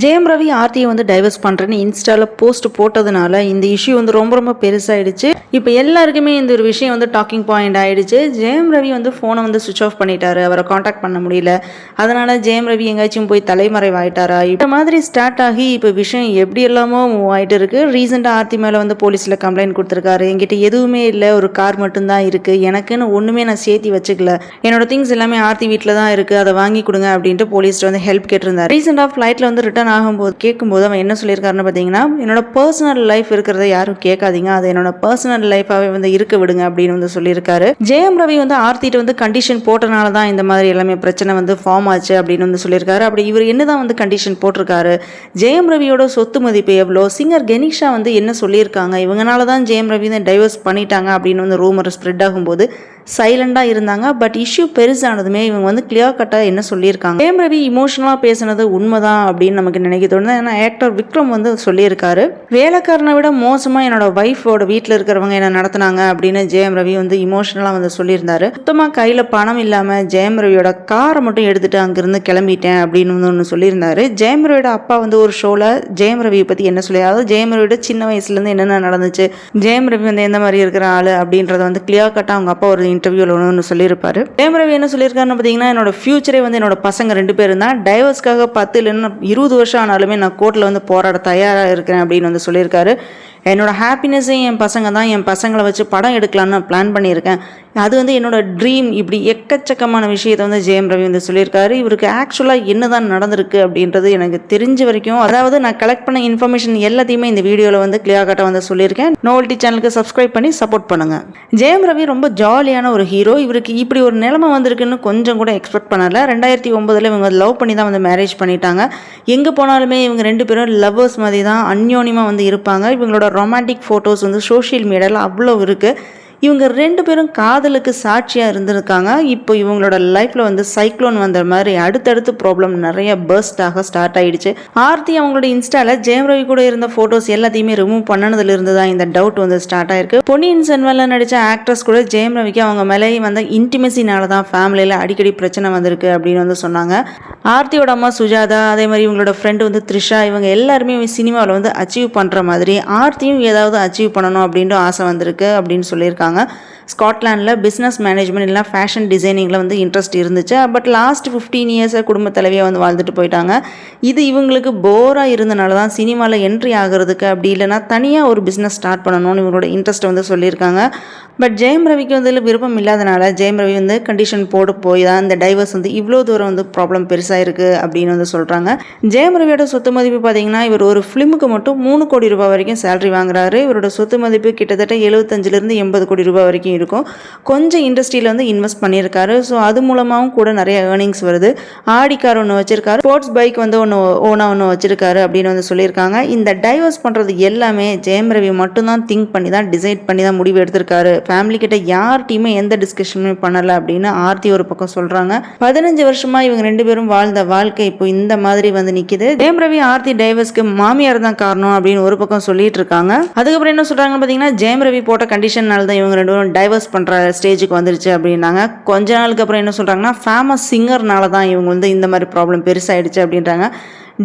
ஜெயம் ரவி ஆர்த்தியை வந்து டைவர்ஸ் பண்ணுறேன்னு இன்ஸ்டாவில் போஸ்ட் போட்டதுனால இந்த இஷ்யூ வந்து ரொம்ப பெருசாகிடுச்சு. இப்போ எல்லாருக்குமே இந்த ஒரு விஷயம் வந்து டாக்கிங் பாயிண்ட் ஆகிடுச்சு. ஜெயம் ரவி வந்து ஃபோனை வந்து சுவிச் ஆஃப் பண்ணிட்டாரு, அவரை காண்டாக்ட் பண்ண முடியல. அதனால் ஜெயம் ரவி எங்கேயாச்சும் போய் தலைமறைவாயிட்டாரா, இந்த மாதிரி ஸ்டார்ட் ஆகி இப்போ விஷயம் எப்படி எல்லாமோ மூவ் ஆகிட்டு இருக்கு. ரீசெண்டாக ஆர்த்தி மேலே வந்து போலீஸில் கம்ப்ளைண்ட் கொடுத்துருக்காரு. என்கிட்ட எதுவுமே இல்லை, ஒரு கார் மட்டும்தான் இருக்குது, எனக்குன்னு ஒன்றுமே நான் சேர்த்தி வச்சுக்கல, என்னோட திங்ஸ் எல்லாமே ஆர்த்தி வீட்டில் தான் இருக்குது, அதை வாங்கி கொடுங்க அப்படின்ட்டு போலீஸ்ட்டு வந்து ஹெல்ப் கேட்டிருந்தார். ரீசெண்டாக ஃப்ளைட்டில் வந்து ரிட்டர்ன் ஆகும்போது கேட்கும்போது அவன் என்ன சொல்லியிருக்காருன்னு பார்த்தீங்கன்னா, என்னோட பர்சனல் லைஃப் இருக்கிறத யாரும் கேட்காதீங்க, அது என்னோட பர்சனல் லைஃபாகவே வந்து இருக்க விடுங்க அப்படின்னு வந்து சொல்லியிருக்காரு. ஜெயம் ரவி வந்து ஆர்த்திட்டு வந்து கண்டிஷன் போட்டனால தான் இந்த மாதிரி எல்லாமே பிரச்சனை வந்து ஃபார்ம் ஆச்சு அப்படின்னு வந்து சொல்லியிருக்காரு. அப்படி இவர் என்னதான் வந்து கண்டிஷன் போட்டிருக்காரு, ஜெயம் ரவியோட சொத்து மதிப்பு எவ்வளோ, சிங்கர் கெனிஷா வந்து என்ன சொல்லியிருக்காங்க, இவங்கனால தான் ஜெயம் ரவி வந்து டைவர்ஸ் பண்ணிட்டாங்க அப்படின்னு வந்து ரூமர் ஸ்ப்ரெட் ஆகும்போது சைலண்டாக இருந்தாங்க. பட் இஷ்யூ பெருசானதுமே இவங்க வந்து கிளியர் கட்டாக என்ன சொல்லியிருக்காங்க, ஜெயம் ரவி இமோஷனலாக பேசுனது உண்மைதான் அப்படின்னு நமக்கு நினைக்க தோணுது. ஏன்னா ஆக்டர் விக்ரம் வந்து சொல்லியிருக்காரு, வேலைக்காரனை விட மோசமாக என்னோட ஒய்ஃபோட வீட்டில் இருக்கிறவங்க என்ன நடத்தினாங்க அப்படின்னு ஜெயம் ரவி வந்து இமோஷனலாக வந்து சொல்லியிருந்தாரு. சுத்தமாக கையில் பணம் இல்லாமல் ஜெயம் ரவியோட காரை மட்டும் எடுத்துட்டு அங்கிருந்து கிளம்பிட்டேன் அப்படின்னு வந்து ஒன்று சொல்லியிருந்தாரு. ஜெயம் ரவியோட அப்பா வந்து ஒரு ஷோவில் ஜெயம் ரவியை பற்றி என்ன சொல்லி, அதாவது ஜெயம் ரவியோட சின்ன வயசுலேருந்து என்னென்ன நடந்துச்சு, ஜெயம் ரவி வந்து எந்த மாதிரி இருக்கிற ஆள் அப்படின்றத வந்து கிளியர் கட்டாக அவங்க அப்பா ஒரு இன்டர்வியூவில் ஒன்று சொல்லியிருப்பாரு. ஜெயம் ரவி என்ன சொல்லியிருக்காருன்னு பார்த்தீங்கன்னா, என்னோட ஃபியூச்சரே வந்து என்னோட பசங்க 2 பேரும் தான், டைவர்ஸ்க்காக 10 இல்லைன்னா 20 வருஷம் ஆனாலுமே நான் கோர்ட்டில் வந்து போராட தயாராக இருக்கிறேன் அப்படின்னு வந்து சொல்லியிருக்காரு. என்னோட ஹாப்பினஸே என் பசங்க தான், என் பசங்களை வச்சு படம் எடுக்கலான்னு பிளான் பண்ணியிருக்கேன், அது வந்து என்னோட ட்ரீம், இப்படி எக்கச்சக்கமான விஷயத்தை வந்து ஜெயம் ரவி வந்து சொல்லியிருக்காரு. இவருக்கு ஆக்சுவலாக என்ன தான் நடந்திருக்கு அப்படின்றது எனக்கு தெரிஞ்ச வரைக்கும், அதாவது நான் கலெக்ட் பண்ண இன்ஃபர்மேஷன் எல்லாத்தையுமே இந்த வீடியோவில் வந்து கிளியர் கட்டாக வந்து சொல்லியிருக்கேன். நோவல்டி சேனலுக்கு சப்ஸ்கிரைப் பண்ணி சப்போர்ட் பண்ணுங்கள். ஜெயம் ரவி ரொம்ப ஜாலியான ஒரு ஹீரோ. இவருக்கு இப்படி ஒரு நிலைமை வந்திருக்குன்னு கொஞ்சம் கூட எக்ஸ்பெக்ட் பண்ணலை. 2009 இவங்க லவ் பண்ணி தான் வந்து மேரேஜ் பண்ணிட்டாங்க. எங்கே போனாலுமே இவங்க 2 பேரும் லவ்வர்ஸ் மாதிரி தான் அந்யோன்யமாக வந்து இருப்பாங்க. இவங்களோட ரொமான்டிக் ஃபோட்டோஸ் வந்து சோஷியல் மீடியாவில் அவ்வளோ இருக்குது. இவங்க 2 பேரும் காதலுக்கு சாட்சியாக இருந்திருக்காங்க. இப்போ இவங்களோட லைஃப்பில் வந்து சைக்ளோன் வந்த மாதிரி அடுத்தடுத்து ப்ராப்ளம் நிறைய பர்ஸ்ட் ஆக ஸ்டார்ட் ஆகிடுச்சு. ஆர்த்தி அவங்களோட இன்ஸ்டாவில் ஜெயம் ரவி கூட இருந்த ஃபோட்டோஸ் எல்லாத்தையுமே ரிமூவ் பண்ணனதுலேருந்து தான் இந்த டவுட் வந்து ஸ்டார்ட் ஆயிருக்கு. பொன்னியின் செல்வனில் நடித்த ஆக்ட்ரஸ் கூட ஜெயம் ரவிக்கு அவங்க மேலே வந்த இன்டிமெசினால தான் ஃபேமிலியில் அடிக்கடி பிரச்சனை வந்திருக்கு அப்படின்னு வந்து சொன்னாங்க. ஆர்த்தியோட அம்மா சுஜாதா, அதே மாதிரி இவங்களோட ஃப்ரெண்டு வந்து த்ரிஷா, இவங்க எல்லாருமே சினிமாவில் வந்து அச்சீவ் பண்ணுற மாதிரி ஆர்த்தியும் ஏதாவது அச்சீவ் பண்ணணும் அப்படின்ட்டு ஆசை வந்திருக்கு அப்படின்னு சொல்லியிருக்காங்க. ஸ்காட்லாண்டில் பிஸ்னஸ் மேனேஜ்மெண்ட் இல்லைனா ஃபேஷன் டிசைனிங்கில் வந்து இன்ட்ரெஸ்ட் இருந்துச்சு. பட் லாஸ்ட் 15 இயர்ஸாக குடும்ப தலைவியாக வந்து வாழ்ந்துட்டு போயிட்டாங்க. இது இவங்களுக்கு போராக இருந்தனால தான் சினிமாவில் என்ட்ரி ஆகிறதுக்கு, அப்படி இல்லைனா தனியாக ஒரு பிஸ்னஸ் ஸ்டார்ட் பண்ணணும்னு இவங்களோட இன்ட்ரெஸ்ட்டை வந்து சொல்லியிருக்காங்க. பட் ஜெயம் ரவிக்கு வந்து விருப்பம் இல்லாதனால ஜெயம் ரவி வந்து கண்டிஷன் போட்டு போய் தான் இந்த டைவர்ஸ் வந்து இவ்வளோ தூரம் வந்து ப்ராப்ளம் பெருசாக இருக்குது அப்படின்னு வந்து சொல்கிறாங்க. ஜெயம் ரவியோட சொத்து மதிப்பு பார்த்தீங்கன்னா, இவர் ஒரு ஃபிலிமுக்கு மட்டும் 3 கோடி ரூபாய் வரைக்கும் சேலரி வாங்குறாரு. இவரோட சொத்து மதிப்பு கிட்டத்தட்ட 75 80 கோடி ரூபாய் வரைக்கும் இருக்கும். கொஞ்சம் இண்டஸ்ட்ரியில் வந்து இன்வெஸ்ட் பண்ணியிருக்காரு. ஸோ அது மூலமாகவும் கூட நிறைய ஏர்னிங்ஸ் வருது. ஆடி கார் ஒன்று வச்சிருக்காரு, ஸ்போர்ட்ஸ் பைக் வந்து ஒன்று வச்சிருக்காரு அப்படின்னு வந்து சொல்லியிருக்காங்க. இந்த டைவர்ஸ் பண்ணுறது எல்லாமே ஜெயம் ரவி மட்டும்தான் திங்க் பண்ணி தான் டிசைட் பண்ணி தான் முடிவு எடுத்திருக்காரு. ஃபேமிலி கிட்ட யார்ட்டையுமே எந்த டிஸ்கஷனுமே பண்ணலை அப்படின்னு ஆர்த்தி ஒரு பக்கம் சொல்கிறாங்க. 15 வருஷமா இவங்க 2 பேரும் வாழ்ந்த வாழ்க்கை இப்போ இந்த மாதிரி வந்து நிற்கிது. ஜெயம் ரவி ஆர்த்தி டைவர்ஸ்க்கு மாமியார் தான் காரணம் அப்படின்னு ஒரு பக்கம் சொல்லிட்டு இருக்காங்க. அதுக்கப்புறம் என்ன சொல்கிறாங்கன்னு பார்த்தீங்கன்னா, ஜெயம் ரவி போட்ட கண்டிஷன்னால தான் இவங்க 2 பேரும் டைவர்ஸ் பண்ணுற ஸ்டேஜுக்கு வந்துருச்சு அப்படின்னாங்க. கொஞ்ச நாளுக்கு அப்புறம் என்ன சொல்கிறாங்கன்னா, ஃபேமஸ் சிங்கர்னால தான் இவங்க வந்து இந்த மாதிரி ப்ராப்ளம் பெருசாகிடுச்சு அப்படின்றாங்க.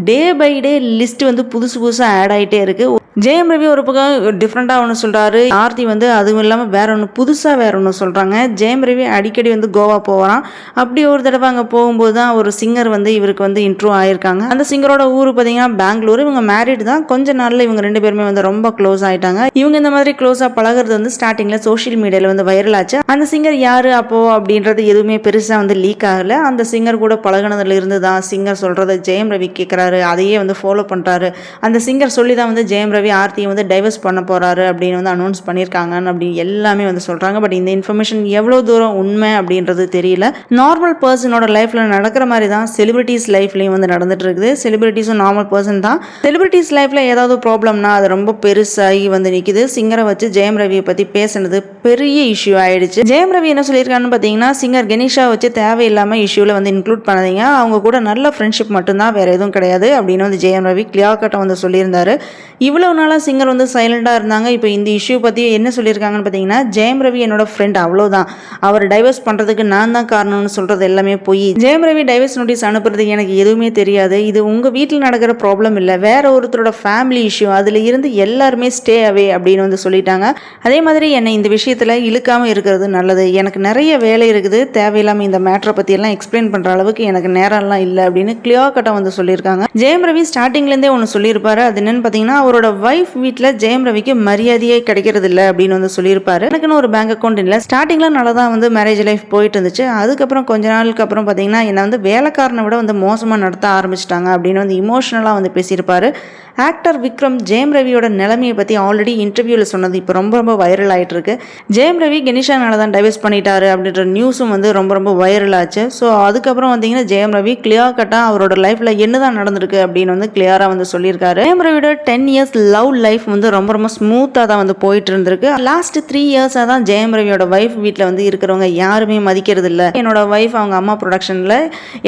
டே பை டே லிஸ்ட் வந்து புதுசாக ஆட் ஆகிட்டே இருக்குது. ஜெயம் ரவி ஒரு பக்கம் டிஃப்ரெண்ட்டாக ஒன்று சொல்கிறாரு, ஆர்த்தி வந்து அதுவும் இல்லாமல் வேற ஒன்று சொல்கிறாங்க. ஜெயம் ரவி அடிக்கடி வந்து கோவா போகிறான். அப்படி ஒரு தடவை அங்கே போகும்போது தான் ஒரு சிங்கர் வந்து இவருக்கு வந்து இன்ட்ரோ ஆயிருக்காங்க. அந்த சிங்கரோட ஊர் பார்த்தீங்கன்னா பெங்களூர். இவங்க மேரிட் தான். கொஞ்ச நாளில் இவங்க 2 பேருமே வந்து ரொம்ப க்ளோஸ் ஆகிட்டாங்க. இவங்க இந்த மாதிரி க்ளோஸாக பழகிறது வந்து ஸ்டார்டிங்கில் சோஷியல் மீடியாவில் வந்து வைரல் ஆச்சு. அந்த சிங்கர் யார் அப்போ அப்படின்றது எதுவுமே பெருசாக வந்து லீக் ஆகலை. அந்த சிங்கர் கூட பழகினதுல இருந்து தான் சிங்கர் சொல்கிறத ஜெயம் ரவி கேட்குறாரு, அதையே வந்து ஃபாலோ பண்ணுறாரு. அந்த சிங்கர் சொல்லி தான் வந்து ஜெயம் ரவி ஆர்த்தியை வந்து டைவர்ஸ் பண்ண போறாரு அப்படின்னு வந்து அனௌன்ஸ் பண்ணியிருக்காங்கன்னு அப்படி எல்லாமே வந்து சொல்றாங்க. பட் இந்த இன்ஃபர்மேஷன் எவ்வளோ தூரம் உண்மை அப்படின்றது தெரியல. நார்மல் பர்சனோட லைஃப்ல நடக்கிற மாதிரி தான் செலிபிரிட்டிஸ் லைஃப்லையும் வந்து நடந்துட்டு இருக்குது. செலிபிரிட்டிஸும் நார்மல் பர்சன் தான். செலிபிரிட்டிஸ் லைஃப்ல ஏதாவது ப்ராப்ளம்னா அது ரொம்ப பெருசாகி வந்து நிற்குது. சிங்கரை வச்சு ஜெயம் ரவியை பற்றி பேசுனது பெரிய இஷ்யூ ஆயிடுச்சு. ஜெயம் ரவி என்ன சொல்லியிருக்காருன்னு பார்த்தீங்கன்னா, சிங்கர் கெனிஷா வச்சு தேவையில்லாமல் இஷ்யூவில் வந்து இன்க்ளூட் பண்ணாதீங்க, அவங்க கூட நல்ல ஃப்ரெண்ட்ஷிப் மட்டும்தான், வேற எதுவும் கிடையாது. கிடையாது அப்படின்னு வந்து ஜெயம் ரவி கிளியர் கட்டாக வந்து சொல்லியிருந்தாரு. இவ்வளோ நாளாக சிங்கர் வந்து சைலண்டாக இருந்தாங்க. இப்போ இந்த இஷ்யூ பற்றி என்ன சொல்லியிருக்காங்கன்னு பார்த்தீங்கன்னா, ஜெயம் ரவி என்னோட ஃப்ரெண்ட், அவ்வளோதான், அவர் டைவர்ஸ் பண்ணுறதுக்கு நான் தான் காரணம்னு சொல்கிறது எல்லாமே போய். ஜெயம் ரவி டைவர்ஸ் நோட்டீஸ் அனுப்புறதுக்கு எனக்கு எதுவுமே தெரியாது. இது உங்கள் வீட்டில் நடக்கிற ப்ராப்ளம் இல்லை, வேற ஒருத்தரோட ஃபேமிலி இஷ்யூ, அதில் இருந்து எல்லாருமே ஸ்டே அவே அப்படின்னு வந்து சொல்லிட்டாங்க. அதே மாதிரி என்னை இந்த விஷயத்தில் இழுக்காமல் இருக்கிறது நல்லது. எனக்கு நிறைய வேலை இருக்குது, தேவையில்லாமல் இந்த மேட்டரை பற்றி எல்லாம் எக்ஸ்பிளைன் பண்ணுற அளவுக்கு எனக்கு நேரம்லாம் இல்லை அப்படின்னு கிளியர் கட்டாக வந்து சொல்லியிருக்காங்க. ஜெயம் ரவி ஸ்டார்டிங்லேருந்தே ஒன்று சொல்லியிருப்பாரு. அது என்னன்னு பார்த்தீங்கன்னா, அவரோட வைஃப் வீட்டில் ஜெயம் ரவிக்கு மரியாதையே கிடைக்கிறது இல்லை அப்படின்னு வந்து சொல்லியிருப்பாரு. எனக்குன்னு ஒரு பேங்க் அக்கௌண்ட் இல்லை, ஸ்டார்டிங்கில் நல்லா தான் வந்து மேரேஜ் லைஃப் போயிட்டு இருந்துச்சு. அதுக்கப்புறம் கொஞ்ச நாளுக்கு அப்புறம் பார்த்தீங்கன்னா என்னை வந்து வேலைக்காரனை விட வந்து மோசமாக நடத்த ஆரம்பிச்சிட்டாங்க அப்படின்னு வந்து இமோஷனலாக வந்து பேசியிருப்பாரு. ஆக்டர் விக்ரம் ஜெயம் ரவியோட நிலைமையை பற்றி ஆல்ரெடி இன்டர்வியூவில் சொன்னது இப்போ ரொம்ப ரொம்ப வைரல் ஆகிட்டு இருக்கு. ஜெயம் ரவி கணேஷானால தான் டைவர்ஸ் பண்ணிட்டாரு அப்படின்ற நியூஸும் வந்து ரொம்ப ரொம்ப வைரல் ஆச்சு. ஸோ அதுக்கப்புறம் வந்தீங்கன்னா ஜெயம் ரவி கிளியர் கட்டாக அவரோட லைஃப்பில் என்னதான் நடந்திருக்கு அப்படின்னு வந்து கிளியராக வந்து சொல்லியிருக்காரு. ஜெயம் ரவியோட 10 இயர்ஸ் லவ் லைஃப் வந்து ரொம்ப ரொம்ப ஸ்மூத்தாக தான் வந்து போயிட்டு இருந்திருக்கு. லாஸ்ட் 3 இயர்ஸாக தான் ஜெயம் ரவியோட வைஃப் வீட்டில் வந்து இருக்கிறவங்க யாருமே மதிக்கிறது இல்லை. என்னோட வைஃப் அவங்க அம்மா ப்ரொடக்ஷனில்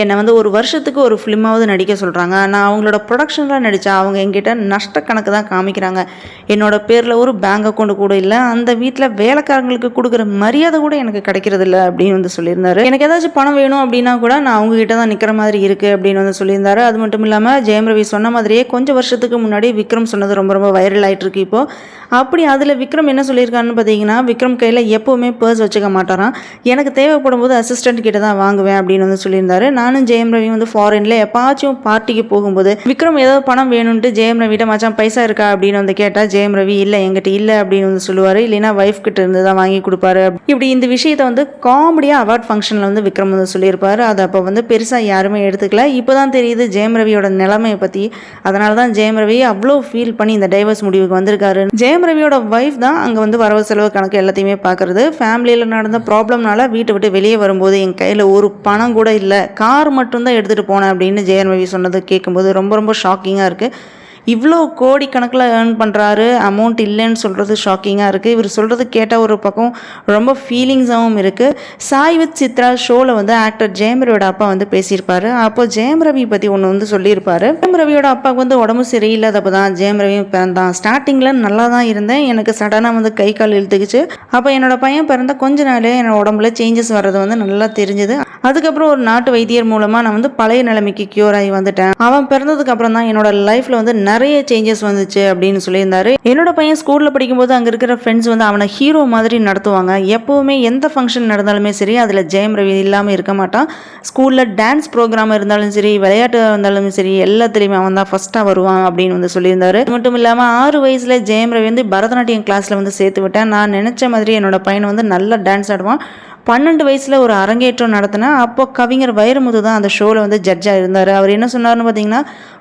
என்னை வந்து ஒரு வருஷத்துக்கு ஒரு ஃபிலிமாவது நடிக்க சொல்கிறாங்க. நான் அவங்களோட ப்ரொடக்ஷனில் நடித்தா அவங்க எங்கிட்ட நஷ்ட கணக்கு தான் காமிக்கிறாங்க. என்னோட பேரில் ஒரு பேங்க் அக்கௌண்ட் கூட இல்லை, அந்த வீட்டில் வேலைக்காரங்களுக்கு கொடுக்குற மரியாதை கூட எனக்கு கிடைக்கிறது இல்லை அப்படின்னு வந்து சொல்லியிருந்தாரு. எனக்கு ஏதாச்சும் பணம் வேணும் அப்படின்னா கூட நான் அவங்ககிட்ட தான் நிற்கிற மாதிரி இருக்குது அப்படின்னு வந்து சொல்லியிருந்தாரு. அது மட்டும் இல்லாமல் ஜெயம் ரவி சொன்ன மாதிரியே கொஞ்சம் வருஷத்துக்கு முன்னாடி விக்ரம் சொன்னது ரொம்ப ரொம்ப வைரல் ஆகிட்டு இருக்கு இப்போ. அப்படி அதில் விக்ரம் என்ன சொல்லியிருக்காருன்னு பார்த்தீங்கன்னா, விக்ரம் கையில் எப்போவுமே பர்ஸ் வச்சுக்க மாட்டாராம், எனக்கு தேவைப்படும் போது அசிஸ்டன்ட் கிட்ட தான் வாங்குவேன் அப்படின்னு வந்து சொல்லியிருந்தாரு. நானும் ஜெயம் ரவி வந்து ஃபாரின்ல எப்பாச்சும் பார்ட்டிக்கு போகும்போது விக்ரம் ஏதாவது பணம் வேணும்ட்டு ஜெயம் ரவிட்ட மச்சான் பைசா இருக்கா அப்படின்னு வந்து கேட்டால் ஜெயம் ரவி இல்லை என்கிட்ட இல்லை அப்படின்னு வந்து சொல்லுவார். இல்லைன்னா வைஃப் கிட்ட இருந்து தான் வாங்கி கொடுப்பாரு. இப்படி இந்த விஷயத்தை வந்து காமெடியாக அவார்ட் ஃபங்க்ஷனில் வந்து விக்ரம் வந்து சொல்லியிருப்பாரு. அதை அப்போ வந்து பெருசாக யாருமே எடுத்துக்கல. இப்போ தான் தெரியுது ஜெயம் ரவியோட நிலைமையை பற்றி. அதனால தான் ஜெயம் ரவி அவ்வளோ ஃபீல் பண்ணி இந்த டைவர்ஸ் முடிவுக்கு வந்திருக்காரு. ஜெயம் ரவியோட வைஃப் தான் அங்கே வந்து வரவு செலவு கணக்கு எல்லாத்தையுமே பார்க்குறது. ஃபேமிலியில் நடந்த ப்ராப்ளம்னால வீட்டை விட்டு வெளியே வரும்போது என் கையில் ஒரு பணம் கூட இல்லை, கார் மட்டும்தான் எடுத்துகிட்டு போனேன் அப்படின்னு ஜெயம் ரவி சொன்னது கேட்கும்போது ரொம்ப ரொம்ப ஷாக்கிங்காக இருக்குது. இவ்வளோ கோடிக்கணக்கில் ஏர்ன் பண்ணுறாரு, அமௌண்ட் இல்லைன்னு சொல்கிறது ஷாக்கிங்காக இருக்குது. இவர் சொல்கிறது கேட்டால் ஒரு பக்கம் ரொம்ப ஃபீலிங்ஸாகவும் இருக்குது. சாய் வித் சித்ரா ஷோவில் வந்து ஆக்டர் ஜெயம் ரவியோட அப்பா வந்து பேசியிருப்பார். அப்போ ஜெயம் ரவி பற்றி ஒன்று வந்து சொல்லியிருப்பார். ஜெயம் ரவியோட அப்பாவுக்கு வந்து உடம்பு சரியில்லாதப்போ தான் ஜெயம் ரவியும் பிறந்தான். ஸ்டார்டிங்கில் நல்லா தான் இருந்தேன், எனக்கு சடனாக வந்து கை கால் இழுத்துக்குச்சு. அப்போ என்னோட பையன் பிறந்த கொஞ்ச நாளே என்னோட உடம்புல சேஞ்சஸ் வர்றது வந்து நல்லா தெரிஞ்சுது. அதுக்கப்புறம் ஒரு நாட்டு வைத்தியர் மூலமாக நான் வந்து பழைய நிலைமைக்கு க்யூர் ஆகி வந்துட்டேன். அவன் பிறந்ததுக்கு அப்புறம் தான் என்னோட லைஃப்பில் வந்து நிறைய சேஞ்சஸ் வந்துச்சு அப்படின்னு சொல்லியிருந்தாரு. என்னோட பையன் ஸ்கூலில் படிக்கும்போது அங்கே இருக்கிற ஃப்ரெண்ட்ஸ் வந்து அவனை ஹீரோ மாதிரி நடத்துவாங்க. எப்போவுமே எந்த ஃபங்க்ஷன் நடந்தாலுமே சரி அதில் ஜெயம் ரவி இல்லாமல் இருக்க மாட்டான். ஸ்கூலில் டான்ஸ் ப்ரோக்ராம் இருந்தாலும் சரி, விளையாட்டு இருந்தாலும் சரி, எல்லாத்துலேயுமே அவன் தான் ஃபஸ்ட்டாக வருவான் அப்படின்னு வந்து சொல்லியிருந்தாரு. அது மட்டும் இல்லாமல் 6 வயசில் ஜெயம் ரவி வந்து பரதநாட்டியம் கிளாஸில் வந்து சேர்த்து விட்டேன். நான் நினச்ச மாதிரி என்னோட பையன் வந்து நல்லா டான்ஸ் ஆடுவான். 12 வயசில் ஒரு அரங்கேற்றம் நடத்தினேன். அப்போ கவிஞர் வைரமுத்து தான் அந்த ஷோவில் வந்து ஜட்ஜாக இருந்தார். அவர் என்ன சொன்னார்னு பார்த்தீங்கன்னா,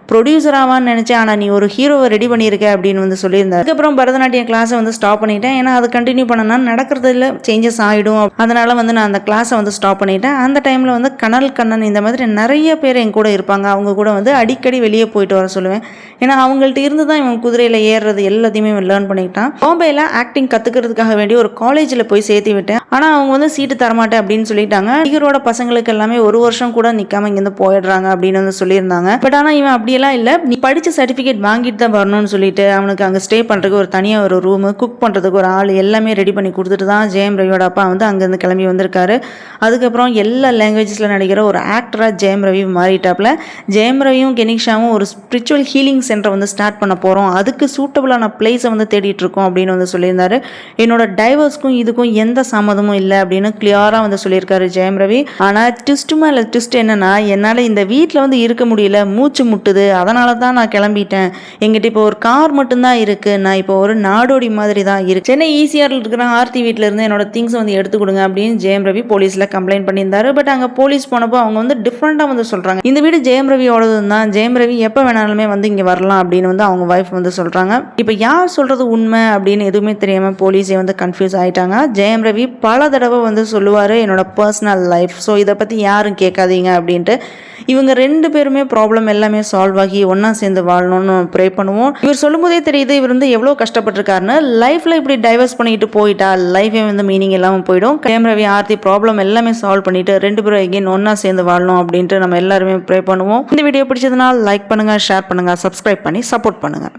ப்ரொடியூசர் ஆவான்னு நினச்சேன், ஆனால் நீ ஒரு ஹீரோவை ரெடி பண்ணியிருக்க அப்படின்னு வந்து சொல்லியிருந்தார். அதுக்கப்புறம் பரதநாட்டியம் கிளாஸை வந்து ஸ்டாப் பண்ணிட்டேன். ஏன்னா அது கண்டினியூ பண்ணனா நடக்கிறதுல சேஞ்சஸ் ஆகிடும், அதனால் வந்து நான் அந்த கிளாஸை வந்து ஸ்டாப் பண்ணிட்டேன். அந்த டைமில் வந்து கனல் கண்ணன் இந்த மாதிரி நிறைய பேர் என் கூட இருப்பாங்க. அவங்க கூட வந்து அடிக்கடி வெளியே போயிட்டு வர சொல்லுவேன். ஏன்னா அவங்கள்ட்ட இருந்து தான் இவன் குதிரையில் ஏறுறது எல்லாத்தையுமே லேர்ன் பண்ணிக்கிட்டான். பாம்பேயில் ஆக்டிங் கற்றுக்கிறதுக்காக வேண்டி ஒரு காலேஜில் போய் சேர்த்து விட்டேன். ஆனால் அவங்க வந்து சீட்டு தரமாட்டேன் அப்படின்னு சொல்லிட்டாங்க. நடிகரோட பசங்களுக்கு எல்லாமே 1 வருஷம் கூட நிற்காம இங்கேருந்து போயிடுறாங்க அப்படின்னு வந்து சொல்லியிருந்தாங்க. பட் ஆனால் இவன் அப்படியெல்லாம் இல்லை, நீ படித்த சர்டிஃபிகேட் வாங்கிட்டு தான் வரணும்னு சொல்லிட்டு அவனுக்கு அங்கே ஸ்டே பண்ணுறதுக்கு ஒரு தனியாக ஒரு ரூமு, குக் பண்ணுறதுக்கு ஒரு ஆள் எல்லாமே ரெடி பண்ணி கொடுத்துட்டு தான் ஜெயம் ரவியோட அப்பா வந்து அங்கேருந்து கிளம்பி வந்திருக்காரு. அதுக்கப்புறம் எல்லா லாங்குவேஜஸில் நடிக்கிற ஒரு ஆக்டராக ஜெயம் ரவி மாறிட்டாப்புல. ஜெயம் ரவியும் கெனிஷாவும் ஒரு ஸ்பிரிச்சுவல் ஹீலிங் சென்டர் வந்து ஸ்டார்ட் பண்ண போகிறோம், அதுக்கு சூட்டபுளான பிளேஸை வந்து தேடிட்டு இருக்கோம் அப்படின்னு வந்து சொல்லியிருந்தாரு. என்னோட டைவர்ஸ்க்கும் இதுக்கும் எந்த சம்மதமும் இல்லை அப்படின்னு கிளியராக வந்து சொல்லியிருக்காரு ஜெயம் ரவி. ஆனால் ட்விஸ்ட் மேலே ட்விஸ்ட் என்னன்னா, என்னால் இந்த வீட்டில் வந்து இருக்க முடியல, மூச்சு முட்டுது, அதனால தான் நான் கிளம்பிட்டேன். எங்கிட்ட இப்போ ஒரு கார் மட்டும்தான் இருக்குது, நான் இப்போ ஒரு நாடோடி மாதிரி தான் இருக்கு. சென்னை ஈசிஆரில் இருக்கிற ஆர்த்தி வீட்டில் இருந்து என்னோட திங்ஸ் வந்து எடுத்து கொடுங்க அப்படின்னு ஜெயம் ரவி போலீஸில் கம்ப்ளைண்ட் பண்ணியிருந்தாரு. பட் அங்கே போலீஸ் போனப்போ அவங்க வந்து டிஃப்ரெண்ட்டாக வந்து சொல்கிறாங்க, இந்த வீடு ஜெயம் ரவியோடது தான், ஜெயம் ரவி எப்போ வேணாலுமே வந்து இங்கே வரலாம் அப்படின்னு வந்து அவங்க வைஃப் வந்து சொல்கிறாங்க. இப்போ யார் சொல்கிறது உண்மை அப்படின்னு எதுவுமே தெரியாமல் போலீஸே வந்து கன்ஃபியூஸ் ஆகிட்டாங்க. ஜெயம் ரவி பல தடவை வந்து சொல்லுவார் என்னோட பர்சனல் லைஃப், ஸோ இதை பற்றி யாரும் கேட்காதீங்க அப்படின்ட்டு. இவங்க 2 பேருமே ப்ராப்ளம் எல்லாமே சால்வ் சால்வ் ஆகி ஒன்றா சேர்ந்து வாழணும்னு ப்ரே பண்ணுவோம். இவர் சொல்லும்போதே தெரியுது இவர் வந்து எவ்வளோ கஷ்டப்பட்டிருக்காருன்னு. லைஃப்பில் இப்படி டைவர்ஸ் பண்ணிட்டு போயிட்டா லைஃபே வந்து மீனிங் இல்லாமல் போயிடும். ஜெயம் ரவி ஆர்த்தி ப்ராப்ளம் எல்லாமே சால்வ் பண்ணிட்டு 2 பேரும் எகெயின் ஒன்றா சேர்ந்து வாழணும் அப்படின்ட்டு நம்ம எல்லாருமே ப்ரே பண்ணுவோம். இந்த வீடியோ பிடிச்சதுனால லைக் பண்ணுங்கள், ஷேர் பண்ணுங்கள், சப்ஸ்கிரைப் பண்ணி சப்போர்ட் பண்ணுங்கள்.